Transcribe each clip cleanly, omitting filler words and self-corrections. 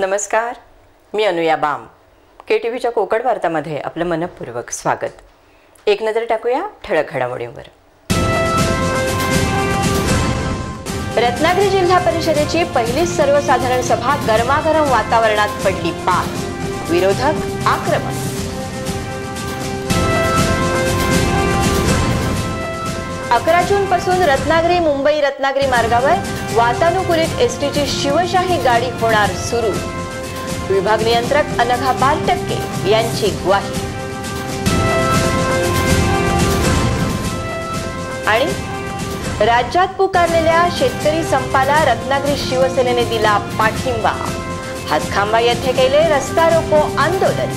नमस्कार, मी अनुया बाम. KTVच्या कोकण वार्तामध्ये आपलं मनपूर्वक स्वागत. एक नजर टाकूया ठळक घडामोडींवर. रत्नागिरी जिल्हा परिषदेची पहिली सर्वसाधारण सभा गरमागरम वातावरणात पडली पार. विरोधक आक्रमक. अकरा जून पासून रत्नागिरी मुंबई रत्नागिरी मार्गावर वातानुकूलित एसटीची शिवशाही गाडी होणार सुरू. विभाग नियंत्रक अनघा बालटक्के यांची ग्वाही. आणि राज्यात पुकारलेल्या शेतकरी संपाला रत्नागिरी शिवसेनेने दिला पाठिंबा. हातखांबा येथे केले रस्ता रोको आंदोलन.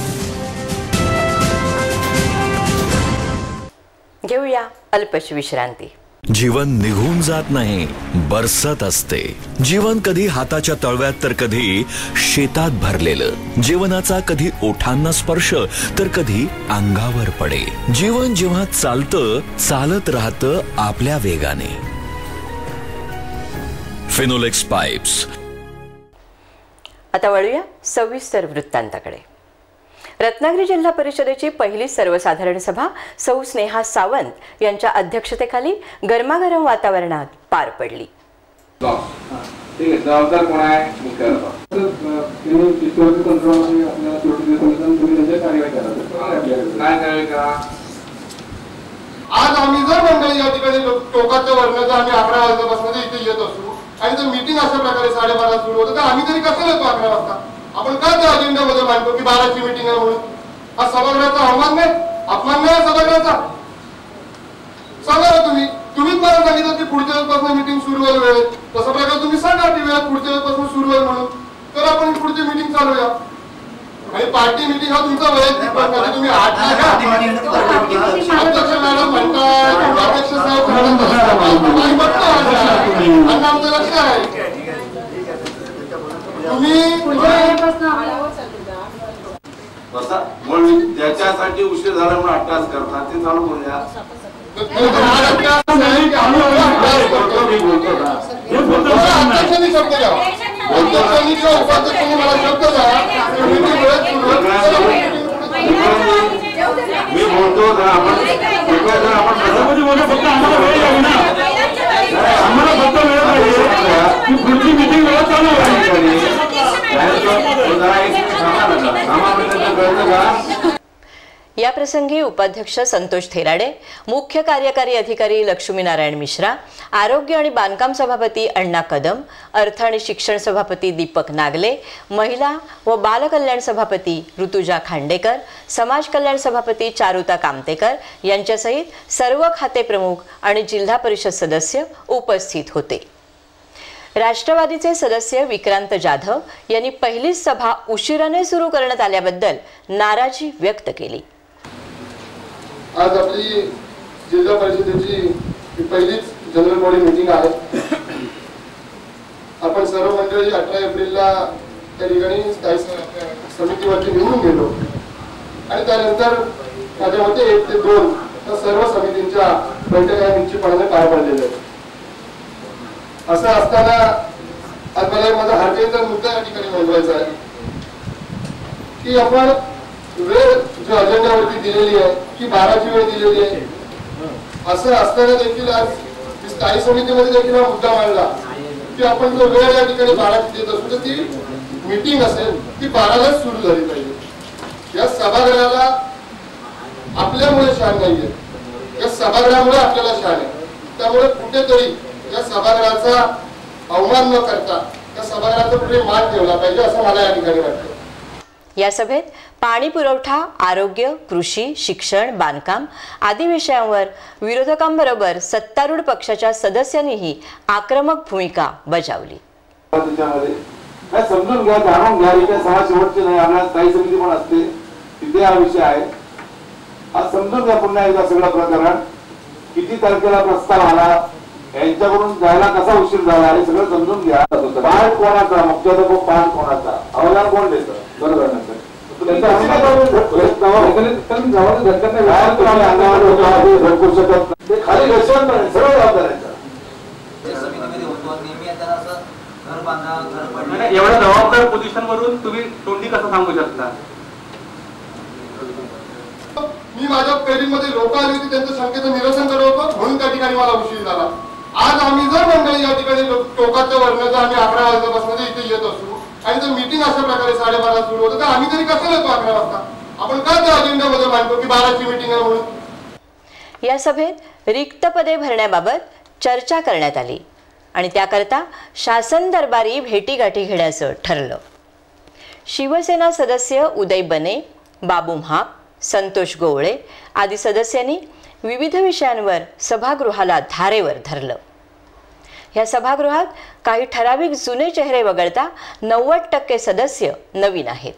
घेऊया अल्पशी विश्रांती. जीवन निघून जात नाही, बरसत असते. जीवन कधी हाताच्या तळव्यात तर कधी शेतात भरलेलं. जीवनाचा कधी ओठांना स्पर्श तर कधी अंगावर पडे. जीवन जेव्हा चालतं चालत राहतं आपल्या वेगाने. फिनोलेक्स पाइप्स. आता वळूया सविस्तर वृत्तांताकडे. रत्नागिरी जिल्हा परिषदेची पहिली सर्वसाधारण सभा सौ स्नेहा सावंत यांच्या अध्यक्षतेखाली गरमागरम वातावरणात पार पडली. जबाबदार कोण आहे? आज आम्ही जर मंडळी या ठिकाणी टोकाच्या वर्णाचा आम्ही 11 वाजल्यापासून इथे येत असू आणि जर मीटिंग अशा प्रकारे 12:30 सुरू होतं तर आम्ही तरी कसं येतो 11 वाजता? आपण काय त्या अजेंडामध्ये मांडतो की 12ची मीटिंग आहे म्हणून? हा सभागृहाचा अवमान नाही, अपमान नाही सभागृहाचा. सांगा तुम्हीच मला सांगितलं की पुढच्या वेळेपासून मीटिंग सुरू होईल वेळेत. तसं प्रकारे तुम्ही सांगा की वेळेत पुढच्या वेळेपासून सुरू होईल म्हणून, तर आपण पुढची मीटिंग चालूया. आणि पार्टी मीटिंग हा तुमचा वैयक्तिक प्रश्न. तुम्ही अध्यक्ष मॅडम म्हणताय, अध्यक्ष साहेब आमचं लक्ष आहे. ज्याच्यासाठी उशीर झाला म्हणून अट्टास करतात ते चालू करूया. मी बोलतो पुढची मीटिंग या प्रसंगी उपाध्यक्ष संतोष थेराडे, मुख्य कार्यकारी अधिकारी लक्ष्मीनारायण मिश्रा, आरोग्य आणि बांधकाम सभापती अण्णा कदम, अर्थ आणि शिक्षण सभापती दीपक नागले, महिला व बाल कल्याण सभापती ऋतुजा खांडेकर, समाज कल्याण सभापती चारुता कामतेकर यांच्यासहित सर्व खाते प्रमुख आणि जिल्हा परिषद सदस्य उपस्थित होते. राष्ट्रवादीचे सदस्य विक्रांत जाधव यांनी पहिलीच सभा उशिराने सुरू करण्यात आल्याबद्दल नाराजी व्यक्त केली. आज आपली जिल्हा परिषदेची पहिलीच जनरल बॉडी मीटिंग आहे. आपण सर्व मंडळी 18 एप्रिलला त्या ठिकाणी स्थायी समितीवरती निवडून गेलो आणि त्यानंतर माझ्या मते 1 ते 2 या सर्व समितींच्या बैठका निश्चितपणे पार पडलेल्या आहेत. असं असताना आज मला माझा हार्टेचा मुद्दा या ठिकाणी नोंदवायचा आहे की आपण वेळ जो अजेंडावरती दिलेली आहे की 12ची वेळ दिलेली आहे. असं असताना देखील आज स्थायी समितीमध्ये देखील हा मुद्दा मांडला की आपण जो वेळ या ठिकाणी 12ची देत असू तर ती मीटिंग असेल ती 12लाच सुरू झाली पाहिजे. या सभागृहाला आपल्यामुळे शान नाहीये, या सभागृहामुळे आपल्याला शान आहे. त्यामुळे कुठेतरी या सभागृहाचा अवमान न करता या सभागृहाचा पुढे मान ठेवला पाहिजे असं मला या ठिकाणी वाटतं. या सभेत पाणी पुरवठा, आरोग्य, कृषी, शिक्षण, बांधकाम आदी विषयांवर विरोधकांबरोबर सत्तारूढ पक्षाच्या सदस्यांनीही आक्रमक भूमिका बजावली. समजून घ्या, जाणून घ्या. इथे सहा शेवटचे नाही, आपल्याला स्थायी समिती पण असते, तिथे हा विषय आहे. आज समजून घ्या पुन्हा एकदा सगळं प्रकरण. किती तारखेला प्रस्ताव आला, यांच्याकडून जायला कसा उशीर झाला हे सगळं समजून घ्या. पाठ कोणाचा, मुख्याध्यापक पाठ कोणाचा, अहवाल कोण देतं? बरोबर नंतर खाली सरळ जबाबदाऱ्यांचा. एवढ्या जबाबदार पोझिशन वरून तुम्ही तोंडी कसं सांगू शकता? मी माझ्या पेरीमध्ये लोक आली होती, त्यांच्या शंकेचं निरसन करत होतो, म्हणून त्या ठिकाणी मला उशीर झाला. आज आम्ही जर मंडळी या ठिकाणी टोकाच्या वर्णाचा आम्ही 11 वाजल्यापासून इथे येत असू आणि जर मीटिंग अशा प्रकारे 12:30 सुरू होतं, तर आम्ही तरी कसं येतो 11 वाजता? आपण का त्या अजेंड्यामध्ये मांडतो की 12ची मीटिंग आहे म्हणून? या सभेत रिक्त पदे भरण्याबाबत चर्चा करण्यात आली आणि त्याकरता शासन दरबारी भेटीगाठी घेण्याचं ठरलं. शिवसेना सदस्य उदय बने, बाबू म्हाप, संतोष गोवळे आदी सदस्यांनी विविध विषयांवर सभागृहाला धारेवर धरलं. या सभागृहात काही ठराविक जुने चेहरे वगळता 90% सदस्य नवीन आहेत,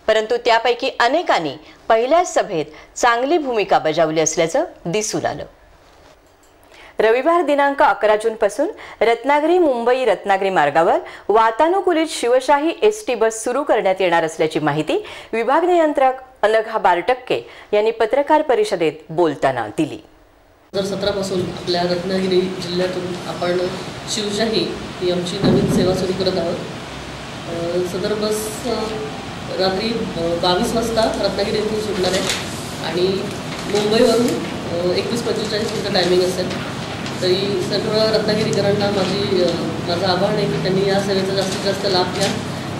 परंतु त्यापैकी अनेकांनी पहिल्याच सभेत चांगली भूमिका बजावली असल्याचं दिसून आलं. रविवार दिनांक 11 जूनपासून रत्नागिरी मुंबई रत्नागिरी मार्गावर वातानुकूलित शिवशाही एसटी बस सुरू करण्यात येणार असल्याची माहिती विभाग नियंत्रक अनघा बारटक्के यांनी पत्रकार परिषदेत बोलताना दिली. 2017 पासून आपल्या रत्नागिरी जिल्ह्यातून आपण शिवशाही ही आमची नवीन सेवा सुरू करत आहोत. सदर बस रात्री 22 वाजता रत्नागिरी येथून सुटणार आहे आणि मुंबईवरून 21:45 मिनिटं टायमिंग असेल. तरी सर्व रत्नागिरीकरांना माझं आवाहन आहे की त्यांनी या सेवेचा जास्तीत जास्त लाभ घ्या,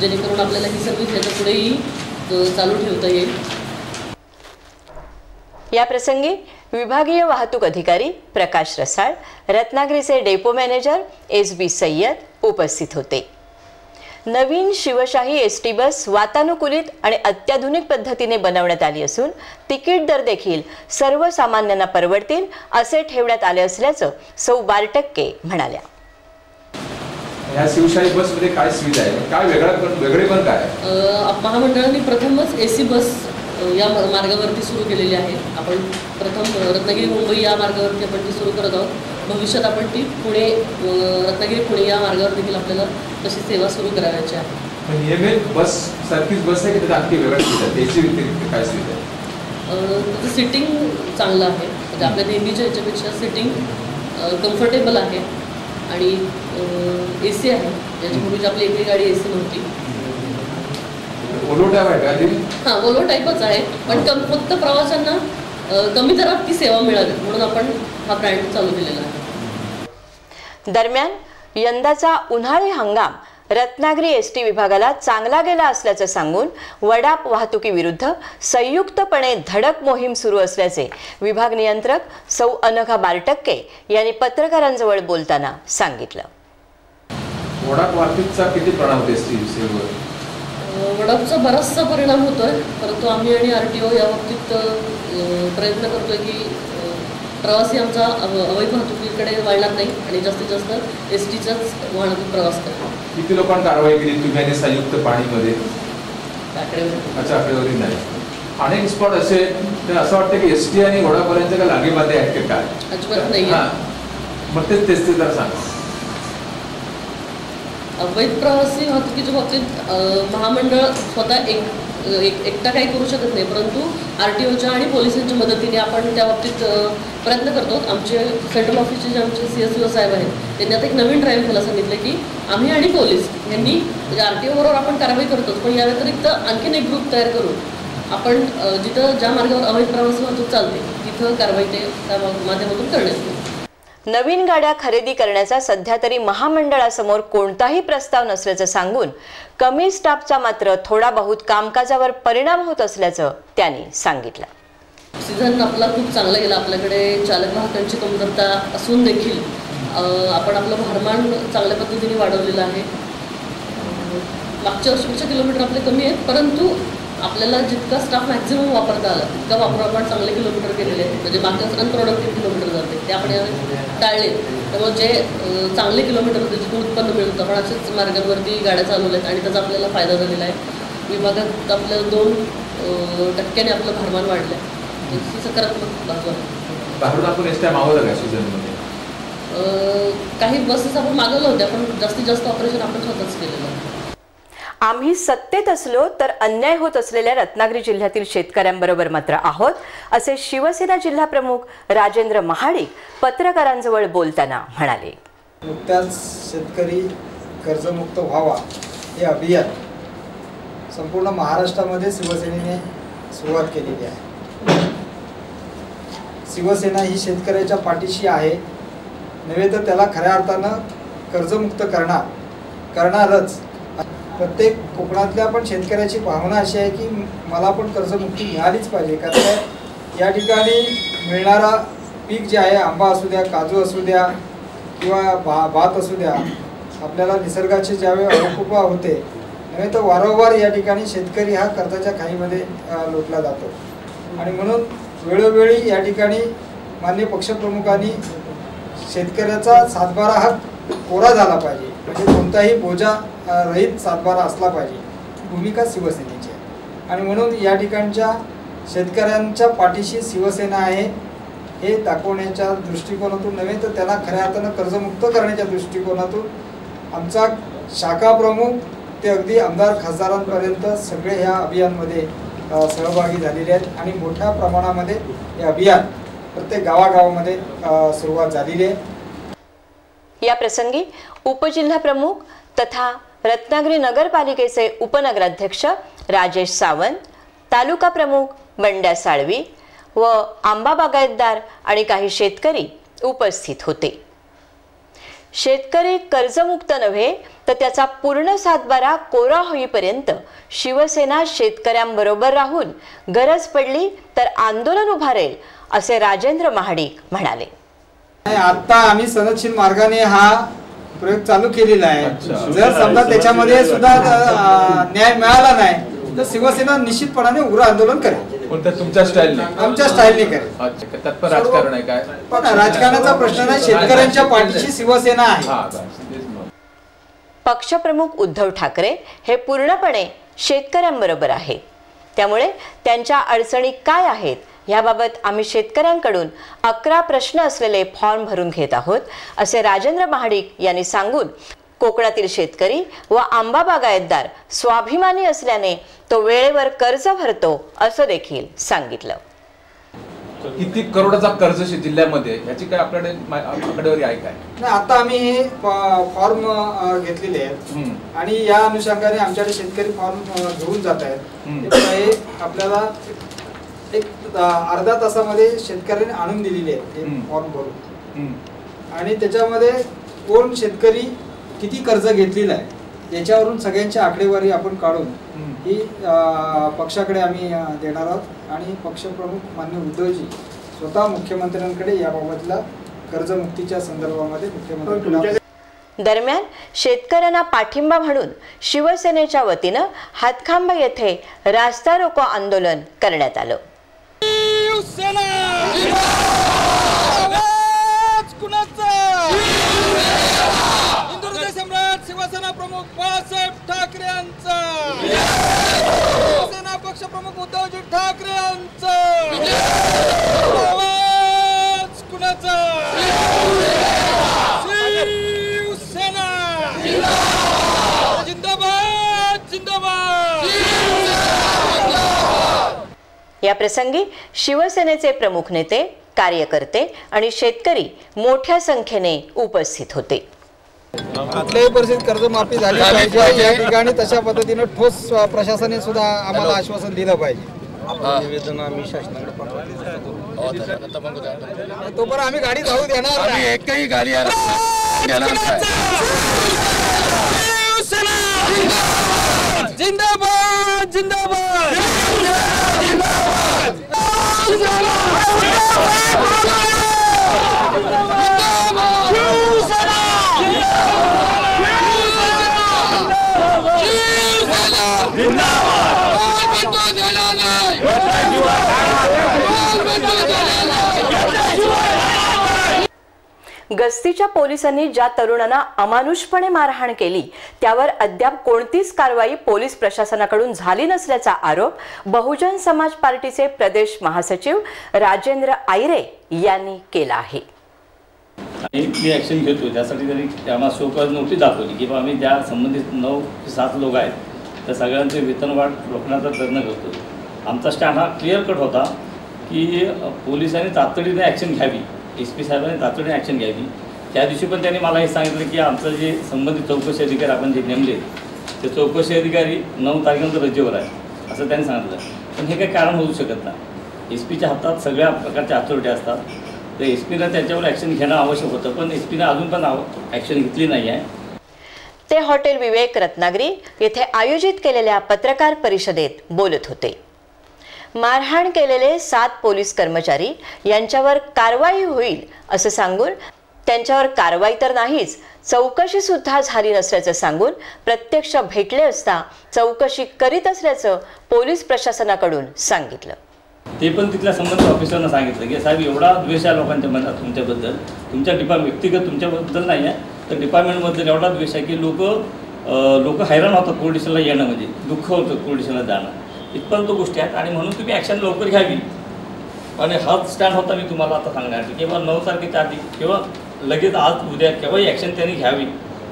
जेणेकरून आपल्याला ही सर्व्हिस याच्या पुढेही चालू ठेवता येईल. या प्रसंगी विभागीय वाहतूक अधिकारी प्रकाश रसाळ, रत्नागिरीचे डेपो मॅनेजर SB सय्यद उपस्थित होते. नवीन शिवशाही एसटी बस वातानुकूलित आणि अत्याधुनिक पद्धतीने बनवण्यात आली असून तिकीट दर देखील सर्वसामान्यांना परवडतील असे ठेवण्यात आले असल्याचं सौ बारटक्के म्हणाल्या. या शिवशाही बस मध्ये काय सुविधा आहे, काय वेगळेपण काय? महामंडळाने प्रथमच AC बस या मार्गावरती सुरू केलेली आहे. आपण प्रथम रत्नागिरी मुंबई या मार्गावरती आपण ती सुरू करत आहोत. भविष्यात आपण ती पुणे रत्नागिरी पुणे या मार्गावर देखील आपल्याला तशी सेवा सुरू करायची आहे. नियमित बस सारखीच बस आहे की त्याचा आणखी वेगळा सुविधा त्याची व्यतिरिक्त काय सुविधा आहे? त्याचं सिटिंग चांगलं आहे, म्हणजे आपल्या नेहमीच्या ह्याच्यापेक्षा सिटिंग कम्फर्टेबल आहे आणि AC आहे, ज्याच्यापूर्वी आपली एकही गाडी AC नव्हती. ओलो टाईप आहे का? हां, ओलो टाईपच आहे, पण फक्त प्रवाशांना कमी दरात ती सेवा मिळावी म्हणून आपण हा ब्रँड चालू केलेला आहे. दरम्यान यंदाचा उन्हाळी हंगाम रत्नागिरी एसटी विभागाला चांगला गेला असल्याचं सांगून वडाप वाहतुकीविरुद्ध संयुक्तपणे धडक मोहीम सुरू असल्याचे विभाग नियंत्रक सौ अनघा बारटक्के यांनी पत्रकारांजवळ बोलताना सांगितलं. वडाप वाहतुकीचा किती परिणाम होतो एसटी सेवेवर? वडापचा बराचसा परिणाम होतोय, परंतु आम्ही आणि RTO या बाबतीत प्रयत्न करतोय की प्रवासी आमचा अवैध वाहतुकीकडे वळणार नाही आणि जास्तीत जास्त एसटीचाच वाहनातून प्रवास करा. किती लोकांनी कारवाई केली तुम्ही आणि संयुक्त पाणीमध्ये? आकडेवारी नाही. अनेक स्पॉट असे असं वाटतं की एसटी आणि वडापर्यंत काय लागेबाधे आहेत की काय? अजिबात नाही. मग तेच जरा सांगा. अवैध प्रवासी वाहतुकीच्या बाबतीत महामंडळ स्वतः एकटा काही करू शकत नाही, परंतु RTOच्या आणि पोलिसांच्या मदतीने आपण त्या बाबतीत प्रयत्न करतो. आमचे सेंट्रल ऑफिसचे जे आमचे CSO साहेब आहेत त्यांनी आता एक नवीन ड्राईव्ह घ्यायला सांगितलं की आम्ही आणि पोलीस यांनी म्हणजे RTO बरोबर आपण कारवाई करतोच, पण या व्यतिरिक्त आणखीन एक ग्रुप तयार करून आपण जिथं ज्या मार्गावर अवैध प्रवासी वाहतूक चालते तिथं कारवाई त्या माध्यमातून करण्यात येईल. नवीन गाड्या खरेदी करण्याचा सध्या तरी महामंडळासमोर कोणताही प्रस्ताव नसल्याचं सांगून कमी स्टाफचा मात्र थोडा बहुत कामकाजावर परिणाम होत असल्याचं त्यांनी सांगितलं. सीझन आपला खूप चांगला गेला. आपल्याकडे चालक वाहकांची कमतरता असून देखील आपण आपलं भारमान चांगल्या पद्धतीने वाढवलेलं आहे. मागच्या वर्षीपेक्षा किलोमीटर आपले कमी आहेत, परंतु आपल्याला जितका स्टाफ मॅक्झिमम वापरता आला तितका वापर आपण चांगले किलोमीटर केलेले आहेत. म्हणजे मागच्या अनप्रोडक्टिव्ह किलोमीटर जाते ते आपण टाळले. त्यामुळे जे चांगले किलोमीटर होते जिथून उत्पन्न मिळत होतं आपण असेच मार्गांवरती गाड्या चालवल्या आहेत आणि त्याचा आपल्याला फायदा झालेला आहे. विभागात आपल्याला 2% आपलं भारमान वाढलं आहे. सकारात्मक बाजू आहे. आपण एसट्या मागवलं का सीझनमध्ये? काही बसेस आपण मागवल्या होत्या, पण जास्तीत जास्त ऑपरेशन आपण स्वतःच केलेलं आहे. आम्ही सत्तेत असलो तर अन्याय होत असलेल्या रत्नागिरी जिल्ह्यातील शेतकऱ्यांबरोबर मात्र आहोत असे शिवसेना जिल्हा प्रमुख राजेंद्र महाडिक पत्रकारांजवळ बोलताना म्हणाले. नुकत्याच शेतकरी कर्जमुक्त व्हावा हे अभियान संपूर्ण महाराष्ट्रामध्ये शिवसेनेने सुरुवात केलेली आहे। शिवसेना ही शेतकऱ्याच्या पाठीशी आहे, नव्हे तर त्याला खऱ्या अर्थानं कर्जमुक्त करणारच। प्रत्येक कोकणातल्या पण शेतकऱ्याची भावना अशी आहे की मला पण कर्जमुक्ती मिळालीच पाहिजे, कारण या ठिकाणी मिळणारा पीक जे आहे, आंबा असू द्या, काजू असू द्या किंवा भात असू द्या, आपल्याला निसर्गाची ज्यावेळी अवकृपा होते नव्हे तर वारंवार या ठिकाणी शेतकरी हा कर्जाच्या खाईमध्ये लोटला जातो। आणि म्हणून वेळोवेळी या ठिकाणी माननीय पक्षप्रमुखांनी शेतकऱ्याचा सातबारा हा कोरा झाला पाहिजे, म्हणजे कोणताही बोजा रहित सातबारा असला पाहिजे, भूमिका शिवसेनेची आहे। आणि म्हणून या ठिकाणच्या शेतकऱ्यांच्या पाठीशी शिवसेना आहे हे दाखवण्याच्या दृष्टिकोनातून नव्हे तर त्यांना खऱ्या अर्थानं कर्जमुक्त करण्याच्या दृष्टिकोनातून आमचा शाखा प्रमुख ते अगदी आमदार खासदारांपर्यंत सगळे ह्या अभियानमध्ये सहभागी झालेले आहेत आणि मोठ्या प्रमाणामध्ये हे अभियान प्रत्येक गावागावामध्ये सुरुवात झालेली आहे। या प्रसंगी उपजिल्हा प्रमुख तथा रत्नागिरी नगरपालिकेचे उपनगराध्यक्ष राजेश सावंत, तालुका प्रमुख बंड्या साळवी व आंबा बागायतदार आणि काही शेतकरी उपस्थित होते। शेतकरी कर्जमुक्त नव्हे तर त्याचा पूर्ण सातबारा कोरा होईपर्यंत शिवसेना शेतकऱ्यांबरोबर राहून गरज पडली तर आंदोलन उभारेल असे राजेंद्र महाडिक म्हणाले। आता आम्ही सनदशील मार्गाने हा प्रयोग चालू केलेला आहे। जर समजा त्याच्यामध्ये सुद्धा न्याय मिळाला नाही तर शिवसेना निश्चितपणाने उग्र आंदोलन करेल। कोणत्या तुमच्या स्टाईलने? आमच्या स्टाईलने करेल। अच्छा, तत्पर राजकारण आहे काय? पण राजकारणाचा प्रश्न नाही, शेतकऱ्यांच्या पाठीशी शिवसेना आहे। पक्षप्रमुख उद्धव ठाकरे हे पूर्णपणे शेतकऱ्यांबरोबर आहेत, त्यामुळे त्यांच्या अडचणी काय आहेत याबाबत आम्ही शेतकऱ्यांकडून 11 प्रश्न असलेले फॉर्म भरून घेत आहोत असे राजेंद्र महाडिक यांनी सांगून कोकणातील शेतकरी व आंबा बागायतदार स्वाभिमानी असल्याने तो वेळेवर कर्ज भरतो असं देखील सांगितलं। किती करोडाचा कर्ज जिल्ह्यामध्ये याची काय आपल्याकडे आकडेवारी आहे काय? नाही, आता आम्ही हे फॉर्म घेतलेले आहेत आणि या अनुषंगाने आमच्याकडे शेतकरी फॉर्म घेऊन जात आहेत। आपल्याला एक अर्धा तासामध्ये शेतकऱ्यांनी आणून दिलेले आहेत फॉर्म भरून, आणि त्याच्यामध्ये कोण शेतकरी किती कर्ज घेतलेलं आहे याच्यावरून सगळ्यांची आकडेवारी आपण काढून ही पक्षाकडे आम्ही देणार आहोत आणि पक्षप्रमुख माननीय उद्धवजी स्वतः मुख्यमंत्र्यांकडे याबाबतला कर्जमुक्तीच्या संदर्भामध्ये मुख्यमंत्री। दरम्यान शेतकऱ्यांना पाठिंबा म्हणून शिवसेनेच्या वतीनं हातखांबा येथे रास्ता रोको आंदोलन करण्यात आलं। शिवसेना प्रमुख बाळासाहेब ठाकरे यांचा, शिवसेना पक्ष प्रमुख उद्धवजी ठाकरे यांचा आवाज कुणाचा? शिवसेना जिंदाबाद जिंदाबाद। या प्रसंगी शिवसेनेचे प्रमुख नेते, कार्यकर्ते आणि शेतकरी मोठ्या संख्येने उपस्थित होते। कुठल्याही परिस्थितीत कर्जमाफी झाली पाहिजे या ठिकाणी, तशा पद्धतीने ठोस प्रशासनाने सुद्धा आम्हाला आश्वासन दिलं पाहिजे। निवेदन आम्ही शासनाकडे तोपर्यंत आम्ही गाडी जाऊ देणार नाही, एकही गाडी जिंदाबाद जिंदाबाद। गस्तीच्या पोलिसांनी ज्या तरुणांना अमानुषपणे मारहाण केली त्यावर अद्याप कोणतीच कारवाई पोलीस प्रशासनाकडून झाली नसल्याचा आरोप बहुजन समाज पार्टीचे प्रदेश महासचिव राजेंद्र आयरे यांनी केला आहे। मी ॲक्शन घेतो त्यासाठी त्यांनी आम्हाला शोकॉज नोटीस दाखवली की आम्ही ज्या संबंधित 9 ते 7 लोक आहेत त्या सगळ्यांचे वेतनवाढ रोखण्याचा प्रयत्न करतो। आमचा स्टँड हा क्लिअर कट होता की पोलिसांनी तातडीने ॲक्शन घ्यावी, SP साहेबांनी तातडीने ॲक्शन घ्यावी। त्या दिवशी पण त्यांनी मला हे सांगितलं की आमचं जे संबंधित चौकशी अधिकारी आपण जे नेमले ते चौकशी अधिकारी 9 तारखेनंतर रजेवर आहे असं त्यांनी सांगितलं. पण हे काही कारण होऊ शकत नाही. SP च्या हातात सगळ्या प्रकारच्या अथॉरिटी असतात. तर SP त्याच्यावर ॲक्शन घेणं आवश्यक होतं, पण SP अजून पण ॲक्शन घेतली नाही आहे. ते हॉटेल विवेक रत्नागिरी येथे आयोजित केलेल्या पत्रकार परिषदेत बोलत होते. मारहाण केलेले 7 पोलीस कर्मचारी यांच्यावर कारवाई होईल असं सांगून त्यांच्यावर कारवाई तर नाहीच, चौकशी सुद्धा झाली नसल्याचं सांगून प्रत्यक्ष भेटले असता चौकशी करीत असल्याचं पोलीस प्रशासनाकडून सांगितलं. ते पण तिथल्या संबंधित ऑफिसरनं सांगितलं की साहेब एवढा द्वेष आहे लोकांच्या मनात तुमच्याबद्दल, तुमच्या व्यक्तिगत तुमच्याबद्दल नाही आहे तर डिपार्टमेंटबद्दल एवढा द्वेष आहे की लोक हैराण होतात पोलीस स्टेशनला येणं, म्हणजे दुःख होतं पोलीस स्टेशनला जाणं, इथपर्यंत गोष्टी आहेत. आणि म्हणून तुम्ही ॲक्शन लवकर घ्यावी. आणि हाच स्टँड होता मी तुम्हाला आता सांगणार की किंवा 9 तारखेच्या आधी किंवा लगेच आज उद्या केव्हाही ॲक्शन त्यांनी घ्यावी.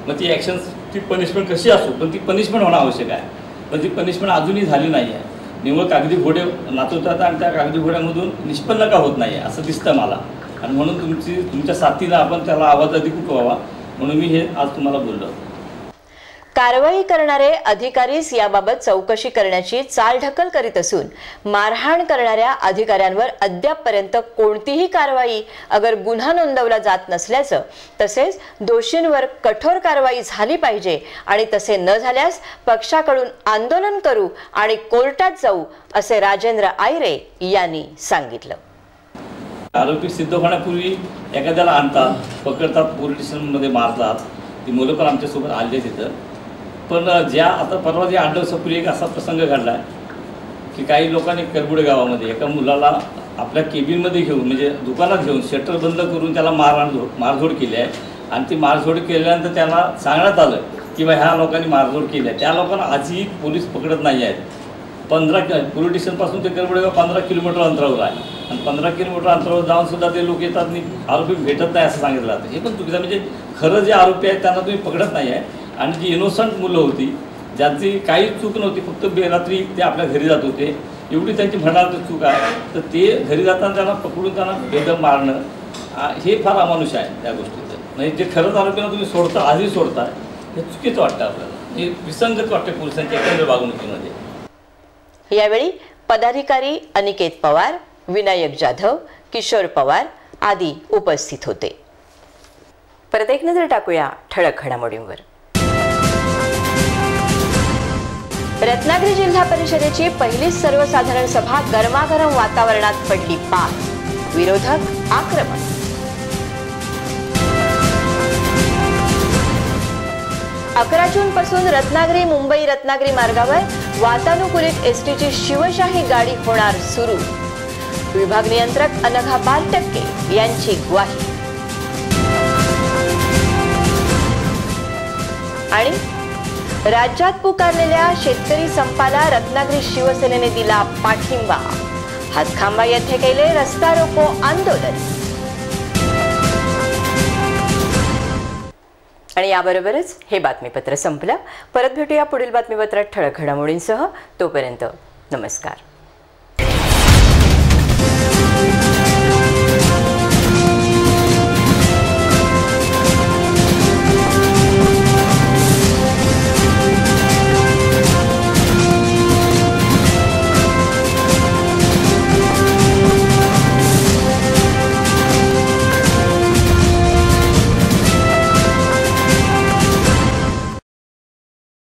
मग ती ॲक्शन ती पनिशमेंट कशी असो पण ती पनिशमेंट होणं आवश्यक आहे. पण ती पनिशमेंट अजूनही झाली नाही आहे. निव्वळ कागदी घोडे नाचवतात आणि त्या कागदी घोड्यामधून निष्पन्न का होत नाही आहे असं दिसतं मला. आणि म्हणून तुमच्या साथीला आपण त्याला आवाज अधिक उठवावा म्हणून मी हे आज तुम्हाला बोललो. कारवाई करणारे अधिकारीच याबाबत चौकशी करण्याची चालढकल करीत असून मारहाण करणाऱ्या अधिकाऱ्यांवर अद्यापपर्यंत कोणतीही कारवाई अगर गुन्हा नोंदवला जात नसल्याचं, तसेच दोषींवर कठोर कारवाई झाली पाहिजे आणि तसे न झाल्यास पक्षाकडून आंदोलन करू आणि कोर्टात जाऊ असे राजेंद्र आयरे यांनी सांगितलं. आरोपी सिद्ध होण्यापूर्वी एखाद्याला आणतात, पकडतात, पोलीस स्टेशनमध्ये मारतात. ती मुलं पण आमच्यासोबत आले तिथं. पण आता परवा जे 8 दिवसापूर्वी एक असा प्रसंग घडला की काही लोकांनी करबुडे गावामध्ये एका मुलाला आपल्या केबिनमध्ये घेऊन म्हणजे दुकानात घेऊन शटर बंद करून त्याला मारझोड केली आहे. आणि ती मारझोड केल्यानंतर त्याला सांगण्यात आलं की बा ह्या लोकांनी मारझोड केली आहे. त्या लोकांना आजही पोलीस पकडत नाही आहेत. 15 पोलीस स्टेशनपासून ते करबुडेगाव 15 किलोमीटर अंतरावर आहे. आणि 15 किलोमीटर अंतरावर जाऊन सुद्धा ते लोक येतात आणि आरोपी भेटत नाही असं सांगितलं जातं. हे पण चुकीचं. म्हणजे खरं जे आरोपी आहेत त्यांना तुम्ही पकडत नाही आहे. आणि जी इनोसंट मुलं होती ज्यांची काही चूक नव्हती, फक्त बेरात्री ते आपल्या घरी जात होते, एवढी त्यांची म्हणाल तर चूक आहे, तर ते घरी जाताना त्यांना पकडून त्यांना बेदम मारणं हे फार अमानुष आहे त्या गोष्टीचं. म्हणजे जे खरंच आरोपींना तुम्ही सोडता आजही सोडता हे चुकीचं वाटतं आपल्याला. हे विसंगत वाटते पोलिसांच्या एकंदर वागणुकीमध्ये. यावेळी पदाधिकारी अनिकेत पवार, विनायक जाधव, किशोर पवार आदी उपस्थित होते. परत एक नजर टाकूया ठळक घडामोडींवर. रत्नागिरी जिल्हा परिषदेची पहिलीच सर्वसाधारण सभा गरमागरम वातावरणात पडली पार. विरोधक आक्रमक. अकरा जून पासून रत्नागिरी मुंबई रत्नागिरी मार्गावर वातानुकूलित एसटीची शिवशाही गाडी होणार सुरू. विभाग नियंत्रक अनघा बालटक्के यांची ग्वाही. आणि राज्यात पुकारलेल्या शेतकरी संपाला रत्नागिरी शिवसेनेने दिला पाठिंबा. हातखांबा येथे केले रस्ता रोको आंदोलन. आणि याबरोबरच हे बातमीपत्र संपलं. परत भेटूया पुढील बातमीपत्रात ठळक घडामोडींसह. तोपर्यंत नमस्कार.